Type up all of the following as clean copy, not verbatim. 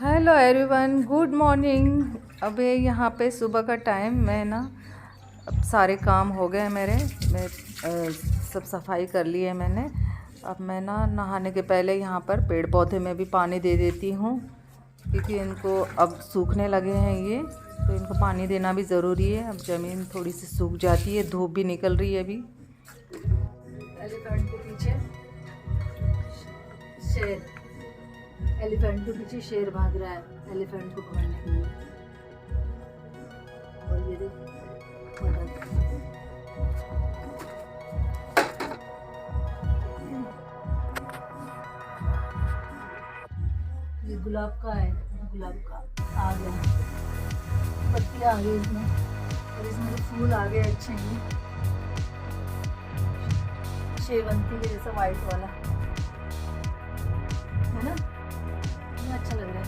Hello everyone, good morning. अब यहाँ पे सुबह का टाइम, मैं ना अब सारे काम हो गए मेरे। मैं सब सफाई कर ली है मैंने। अब मैं ना नहाने के पहले यहाँ पर पेड़ पौधे में भी पानी दे देती हूँ, क्योंकि इनको अब सूखने लगे हैं ये, तो इनको पानी देना भी ज़रूरी है। अब ज़मीन थोड़ी सी सूख जाती है, धूप भी निकल रही है अभी। एलिफेंट के पीछे शेर, एलिफेंट के पीछे शेर भाग रहा है एलिफेंट को पकड़ने के लिए। और ये देख ये गुलाब का है, गुलाब का आ गया, पत्तियाँ आ गई इसमें, और इसमें जो फूल आ गए अच्छे हैं, शेवंती के जैसा वाइट वाला है ना, कितना अच्छा लग रहा है।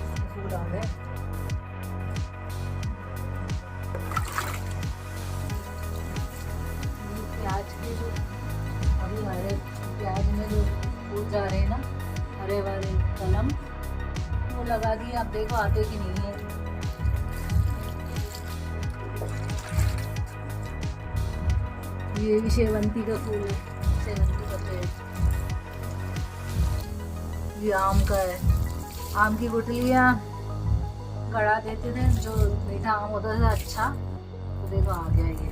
इसमें फूल आ गए। प्याज के जो अभी हरे प्याज में जो फूल जा रहे हैं ना, हरे वाले कलम, वो लगा दिए। आप देखो आते कि नहीं है। ये भी शेवंती का फूल है, शेवंती का पेड़। ये आम का है, आम की गुठलियाँ गड़ा देते थे, जो मीठा आम होता था अच्छा, तो देखो आ गया ये।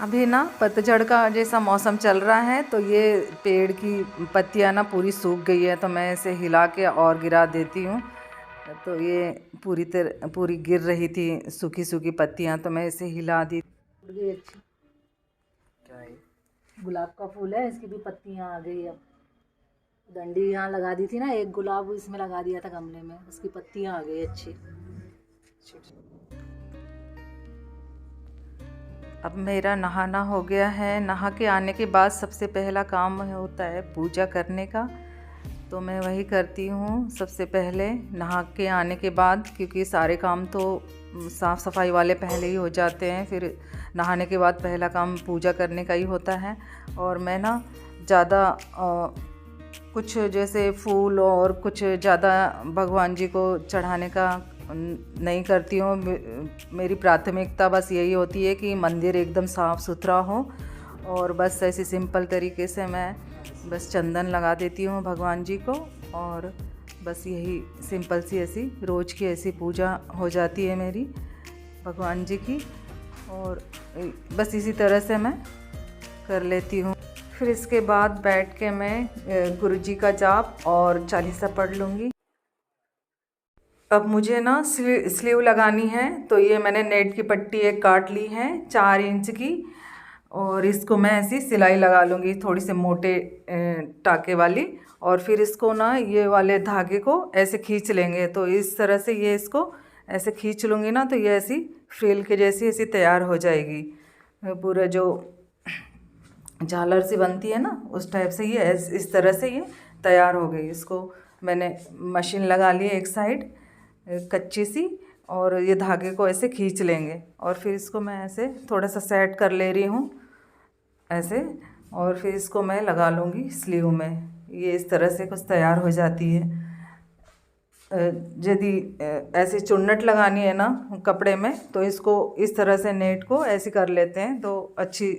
अभी ना पतझड़ का जैसा मौसम चल रहा है, तो ये पेड़ की पत्तियां ना पूरी सूख गई है, तो मैं इसे हिला के और गिरा देती हूँ। तो ये पूरी गिर रही थी सूखी सूखी पत्तियां, तो मैं इसे हिला दी। ये अच्छी क्या है, गुलाब का फूल है, इसकी भी पत्तियां आ गई। अब डंडी यहाँ लगा दी थी ना, एक गुलाब इसमें लगा दिया था गमले में, उसकी पत्तियां आ गई अच्छी। अब मेरा नहाना हो गया है। नहा के आने के बाद सबसे पहला काम होता है पूजा करने का, तो मैं वही करती हूँ सबसे पहले नहा के आने के बाद, क्योंकि सारे काम तो साफ़ सफाई वाले पहले ही हो जाते हैं, फिर नहाने के बाद पहला काम पूजा करने का ही होता है। और मैं ना ज़्यादा कुछ जैसे फूल और कुछ ज़्यादा भगवान जी को चढ़ाने का नहीं करती हूँ। मेरी प्राथमिकता बस यही होती है कि मंदिर एकदम साफ़ सुथरा हो, और बस ऐसे सिंपल तरीके से मैं बस चंदन लगा देती हूँ भगवान जी को, और बस यही सिंपल सी ऐसी रोज़ की ऐसी पूजा हो जाती है मेरी भगवान जी की। और बस इसी तरह से मैं कर लेती हूँ। फिर इसके बाद बैठ के मैं गुरु जी का जाप और चालीसा पढ़ लूँगी। अब मुझे ना स्लीव लगानी है, तो ये मैंने नेट की पट्टी एक काट ली है 4 इंच की, और इसको मैं ऐसी सिलाई लगा लूँगी थोड़ी से मोटे टाके वाली, और फिर इसको ना ये वाले धागे को ऐसे खींच लेंगे। तो इस तरह से ये इसको ऐसे खींच लूँगी ना, तो ये ऐसी फ्रिल के जैसी ऐसी तैयार हो जाएगी। पूरा जो झालर सी बनती है ना, उस टाइप से ये इस तरह से ये तैयार हो गई। इसको मैंने मशीन लगा ली एक साइड कच्ची सी, और ये धागे को ऐसे खींच लेंगे, और फिर इसको मैं ऐसे थोड़ा सा सेट कर ले रही हूँ ऐसे, और फिर इसको मैं लगा लूँगी स्लीव में। ये इस तरह से कुछ तैयार हो जाती है। यदि ऐसे चुन्नट लगानी है ना कपड़े में, तो इसको इस तरह से नेट को ऐसे कर लेते हैं, तो अच्छी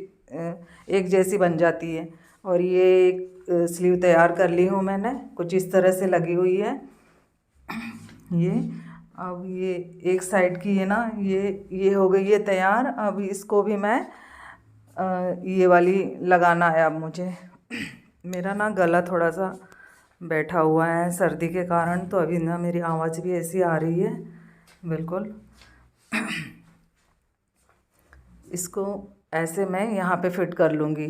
एक जैसी बन जाती है। और ये एक स्लीव तैयार कर ली हूँ मैंने, कुछ इस तरह से लगी हुई है ये। अब ये एक साइड की है ना, ये हो गई है तैयार। अब इसको भी मैं ये वाली लगाना है अब मुझे। मेरा ना गला थोड़ा सा बैठा हुआ है सर्दी के कारण, तो अभी ना मेरी आवाज़ भी ऐसी आ रही है बिल्कुल। इसको ऐसे मैं यहाँ पे फिट कर लूँगी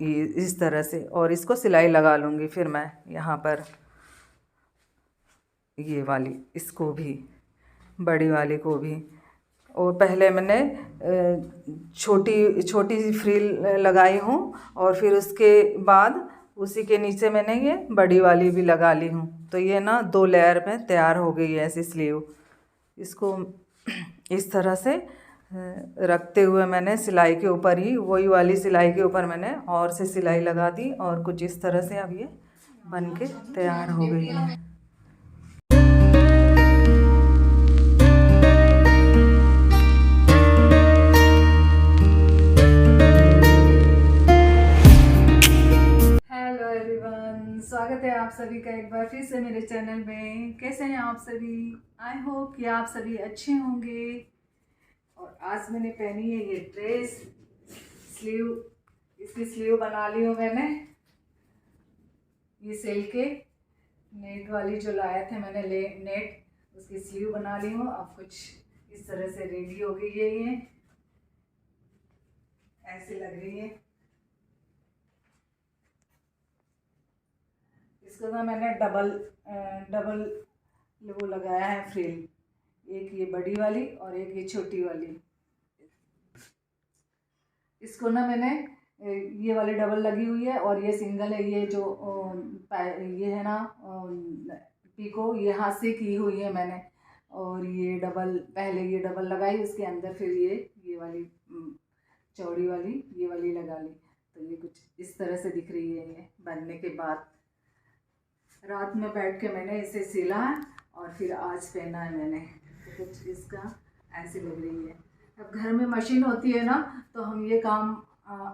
ये इस तरह से, और इसको सिलाई लगा लूँगी फिर मैं यहाँ पर ये वाली, इसको भी बड़ी वाली को भी। और पहले मैंने छोटी छोटी फ्रिल लगाई हूँ और फिर उसके बाद उसी के नीचे मैंने ये बड़ी वाली भी लगा ली हूँ। तो ये ना 2 लेयर में तैयार हो गई है ऐसी स्लीव। इसको इस तरह से रखते हुए मैंने सिलाई के ऊपर ही, वही वाली सिलाई के ऊपर मैंने और से सिलाई लगा दी और कुछ इस तरह से अब ये बन के तैयार हो गई है। हेलो एवरीवन, स्वागत है आप सभी का एक बार फिर से मेरे चैनल में। कैसे हैं आप सभी? आई होप कि आप सभी अच्छे होंगे। और आज मैंने पहनी है ये ड्रेस, स्लीव, इसकी स्लीव बना ली हूँ मैंने। ये सेल के नेट वाली जो लाए थे मैंने नेट, उसकी स्लीव बना ली हूँ। अब कुछ इस तरह से रेडी हो गई है, ये ऐसे लग रही है। इसको ना मैंने डबल वो लगाया है फ्रिल, एक ये बड़ी वाली और एक ये छोटी वाली। इसको ना मैंने ये वाली डबल लगी हुई है और ये सिंगल है। ये जो ये है ना पीको, ये हाथ से की हुई है मैंने। और ये डबल, पहले ये डबल लगाई, उसके अंदर फिर ये वाली चौड़ी वाली ये वाली लगा ली। तो ये कुछ इस तरह से दिख रही है ये बनने के बाद। रात में बैठ के मैंने इसे सिला है और फिर आज पहना है मैंने। तो कुछ इसका ऐसे लग रही है। अब घर में मशीन होती है ना, तो हम ये काम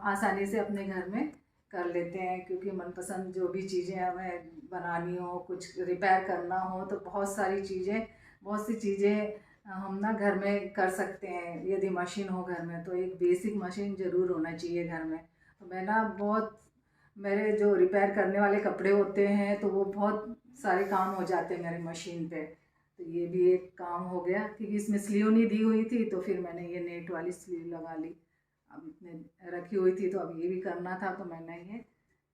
आसानी से अपने घर में कर लेते हैं, क्योंकि मनपसंद जो भी चीज़ें हमें बनानी हो, कुछ रिपेयर करना हो, तो बहुत सी चीज़ें हम ना घर में कर सकते हैं। यदि मशीन हो घर में तो एक बेसिक मशीन ज़रूर होना चाहिए घर में। तो मैं ना मेरे जो रिपेयर करने वाले कपड़े होते हैं तो वो बहुत सारे काम हो जाते हैं मेरी मशीन पे। तो ये भी एक काम हो गया, क्योंकि इसमें स्लीव नहीं दी हुई थी तो फिर मैंने ये नेट वाली स्लीव लगा ली। अब इतने रखी हुई थी तो अब ये भी करना था, तो मैंने ये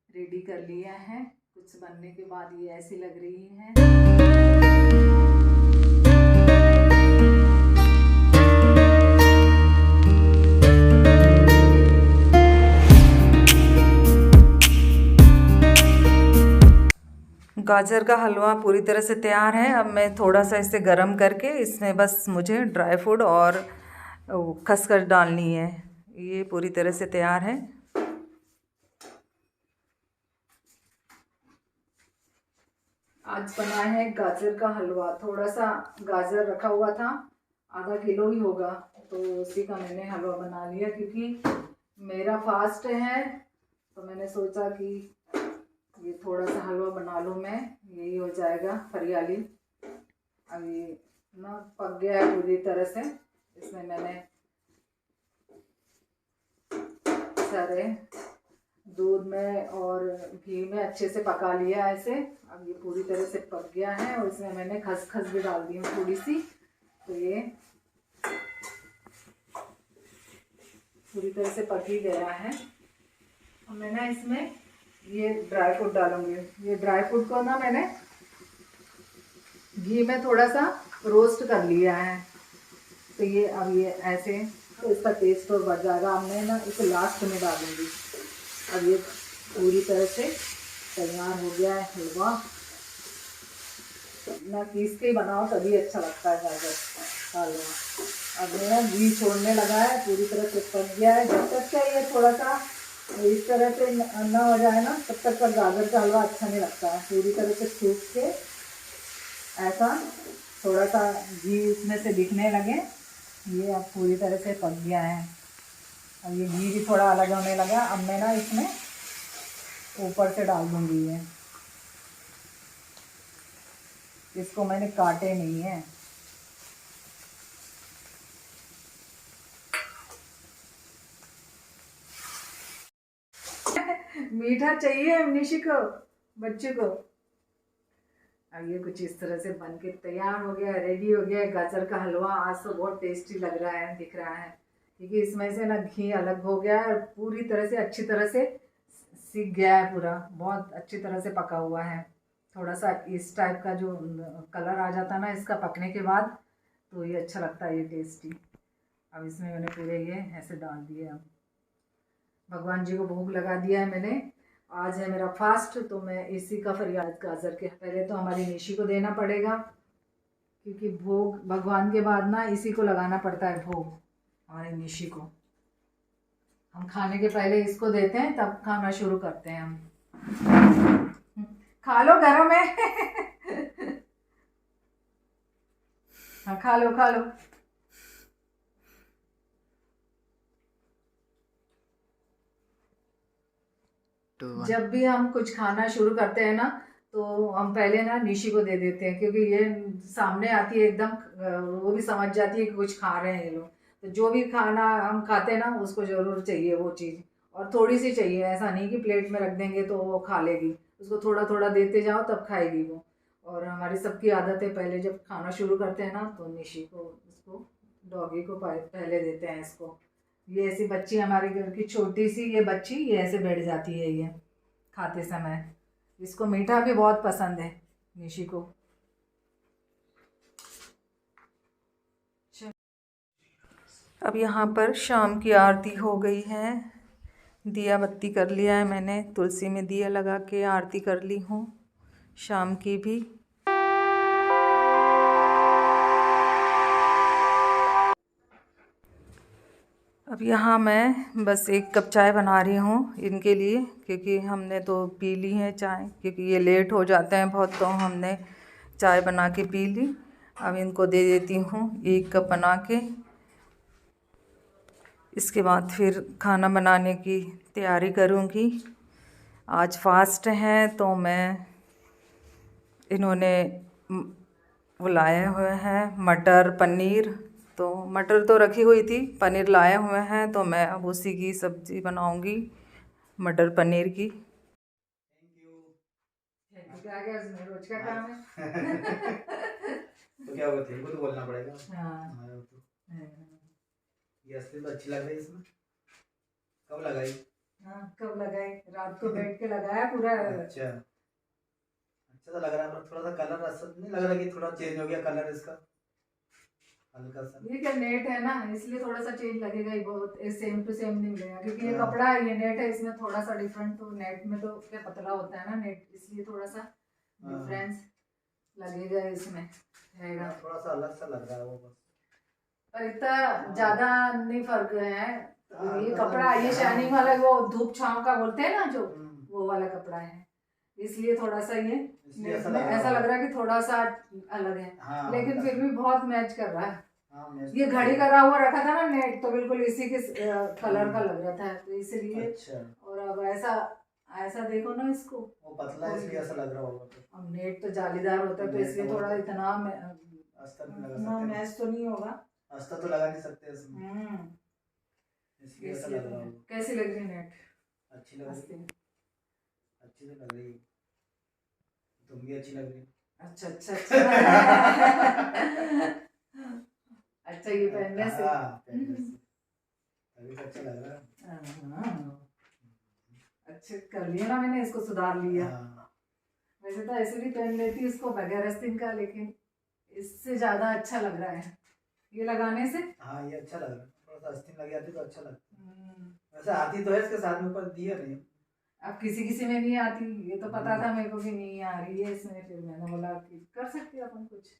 रेडी कर लिया है। कुछ बनने के बाद ये ऐसी लग रही है। गाजर का हलवा पूरी तरह से तैयार है। अब मैं थोड़ा सा इसे गरम करके इसमें बस मुझे ड्राई फ्रूट और खसखस डालनी है। ये पूरी तरह से तैयार है। आज बनाया है गाजर का हलवा। थोड़ा सा गाजर रखा हुआ था, आधा किलो ही होगा, तो उसी का मैंने हलवा बना लिया। क्योंकि मेरा फास्ट है तो मैंने सोचा कि ये थोड़ा सा हलवा बना लूँ मैं, यही हो जाएगा फरियाली। अब ये ना पक गया है पूरी तरह से। इसमें मैंने सारे दूध में और घी में अच्छे से पका लिया है इसे। अब ये पूरी तरह से पक गया है और इसमें मैंने खसखस भी डाल दी है थोड़ी सी। तो ये पूरी तरह से पक ही गया है। अब मैं ना इसमें ये ड्राई फ्रूट डालूंगी। ये ड्राई फ्रूट को ना मैंने घी में थोड़ा सा रोस्ट कर लिया है। तो ये अब ये ऐसे, तो इसका टेस्ट और बढ़ जाएगा। अब मैं ना इसे लास्ट में डालूंगी। अब ये पूरी तरह से तैयार हो गया है हलवा। ना पीस के बनाओ तभी अच्छा लगता है गाजर का हलवा। अब मेरा घी छोड़ने लगा है, पूरी तरह से पक गया है। जब तक चाहिए थोड़ा सा इस तरह से ना हो जाए ना, तब तक पर गाजर का हलवा अच्छा नहीं लगता है। पूरी तरह से सूख के ऐसा थोड़ा सा घी इसमें से दिखने लगे, ये अब पूरी तरह से पक गया है। अब ये घी भी थोड़ा अलग होने लगा। अब मैं ना इसमें ऊपर से डाल दूँगी ये। इसको मैंने काटे नहीं है। मीठा चाहिए निशी को, बच्चे को। अब ये कुछ इस तरह से बन के तैयार हो गया, रेडी हो गया गाजर का हलवा। आज तो बहुत टेस्टी लग रहा है, दिख रहा है। क्योंकि इसमें से ना घी अलग हो गया है और पूरी तरह से अच्छी तरह से सीख गया है, पूरा बहुत अच्छी तरह से पका हुआ है। थोड़ा सा इस टाइप का जो कलर आ जाता है ना इसका पकने के बाद, तो ये अच्छा लगता है, ये टेस्टी। अब इसमें मैंने पूरे ये ऐसे डाल दिए। अब भगवान जी को भोग लगा दिया है मैंने। आज है मेरा फास्ट, तो मैं इसी का फरियाद गाजर के पहले तो हमारी निशी को देना पड़ेगा, क्योंकि भोग भगवान के बाद ना इसी को लगाना पड़ता है भोग, हमारी निशी को। हम खाने के पहले इसको देते हैं, तब खाना शुरू करते हैं हम। खा लो गरम है। हाँ खा लो खा लो। जब भी हम कुछ खाना शुरू करते हैं ना, तो हम पहले ना निशी को दे देते हैं, क्योंकि ये सामने आती है एकदम, वो भी समझ जाती है कि कुछ खा रहे हैं ये लोग। तो जो भी खाना हम खाते हैं ना उसको ज़रूर चाहिए वो चीज़, और थोड़ी सी चाहिए, ऐसा नहीं कि प्लेट में रख देंगे तो वो खा लेगी। उसको थोड़ा थोड़ा देते जाओ तब खाएगी वो। और हमारी सबकी आदत है, पहले जब खाना शुरू करते हैं ना तो निशी को, इसको डॉगी को पहले देते हैं इसको। ये ऐसी बच्ची हमारे घर की छोटी सी ये बच्ची, ये ऐसे बैठ जाती है ये खाते समय। इसको मीठा भी बहुत पसंद है निशी को। अब यहाँ पर शाम की आरती हो गई है, दिया बत्ती कर लिया है मैंने, तुलसी में दिया लगा के आरती कर ली हूँ शाम की भी। अब यहाँ मैं बस 1 कप चाय बना रही हूँ इनके लिए, क्योंकि हमने तो पी ली है चाय, क्योंकि ये लेट हो जाते हैं बहुत, तो हमने चाय बना के पी ली। अब इनको दे देती हूँ 1 कप बना के। इसके बाद फिर खाना बनाने की तैयारी करूँगी। आज फास्ट है, तो मैं इन्होंने वो लाए हुए हैं मटर पनीर, तो मटर तो रखी हुई थी, पनीर लाए हुए हैं, तो मैं अब उसी की सब्ज़ी बनाऊंगी, मटर पनीर की। क्या गया उसमें, रोज का काम है। तो क्या हुआ, तेरे को तो बोलना पड़ेगा। हाँ। ये असली तो अच्छी लग रही है इसमें। कब लगाई? हाँ कब लगाई, रात को बैठ के लगाया पूरा। अच्छा अच्छा तो लग रहा है, पर थोड़ा सा कलर ऐसा नहीं लग रहा कि थोड़ा चेंज हो गया कलर इसका, हल्का सा? ये क्या नेट है ना, इसलिए थोड़ा सा चेंज लगेगा ही, बहुत सेम टू सेम नहीं मिलेगा, क्योंकि ये कपड़ा है, ये नेट है, इसमें थोड़ा सा डिफरेंट। तो नेट में तो क्या पतला होता है ना नेट, इसलिए थोड़ा सा डिफरेंस लगेगा इसमें, रहेगा। थोड़ा सा अलग सा लग रहा है वो बस, पर इतना ज्यादा नहीं फर्क है। ये कपड़ा, ये शाइनिंग वाला, वो धूप छांव का बोलते हैं ना जो, वो वाला कपड़ा है, इसलिए थोड़ा सा ये ऐसा लग रहा है कि थोड़ा सा अलग है। हाँ, लेकिन फिर भी बहुत मैच कर रहा है। हाँ, ये घड़ी करा हुआ रखा था ना नेट, तो बिल्कुल इसी के कलर का लग रहा था, तो इसलिए। अच्छा। और अब ऐसा ऐसा देखो ना इसको, वो पतला है इसलिए ऐसा लग रहा होगा। तो अब नेट तो जालीदार होता है, तो इसलिए थोड़ा इतना मैच तो नहीं होगा, अस्तर तो लगा नहीं सकते इसमें, इसलिए ऐसा लग रहा होगा। कैसी लग रही है नेट? अच्छी लग रही है, अच्छी तो लग रही है, तुम भी अच्छी लग रही है। अच्छा अच्छा अच्छा ये पहनने से, अभी अच्छा लग रहा है। अच्छा कर लिया ना मैंने, इसको सुधार लिया। वैसे तो ऐसे भी पहन लेती इसको बगैर आस्तीन का, लेकिन इससे ज्यादा अच्छा लग रहा है ये लगाने से। हाँ ये अच्छा लग रहा है, थोड़ा सा आस्तीन लग जाती तो अच्छा लगता। वैसे आती तो है इसके साथ में, पर दिया नहीं। अब किसी किसी में नहीं आती, ये तो पता था मेरे को कि नहीं आ रही है इसमें, फिर मैंने बोला कि कर सकते हैं अपन कुछ।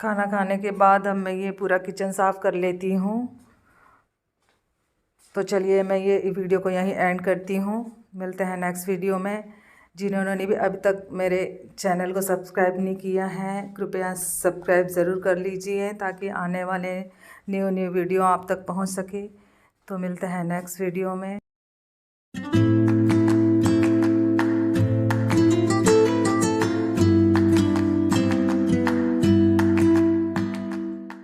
खाना खाने के बाद अब मैं ये पूरा किचन साफ़ कर लेती हूँ। तो चलिए मैं ये वीडियो को यहीं एंड करती हूँ, मिलते हैं नेक्स्ट वीडियो में। जिन्होंने भी अभी तक मेरे चैनल को सब्सक्राइब नहीं किया है कृपया सब्सक्राइब ज़रूर कर लीजिए ताकि आने वाले न्यू वीडियो आप तक पहुंच सके। तो मिलते हैं नेक्स्ट वीडियो में।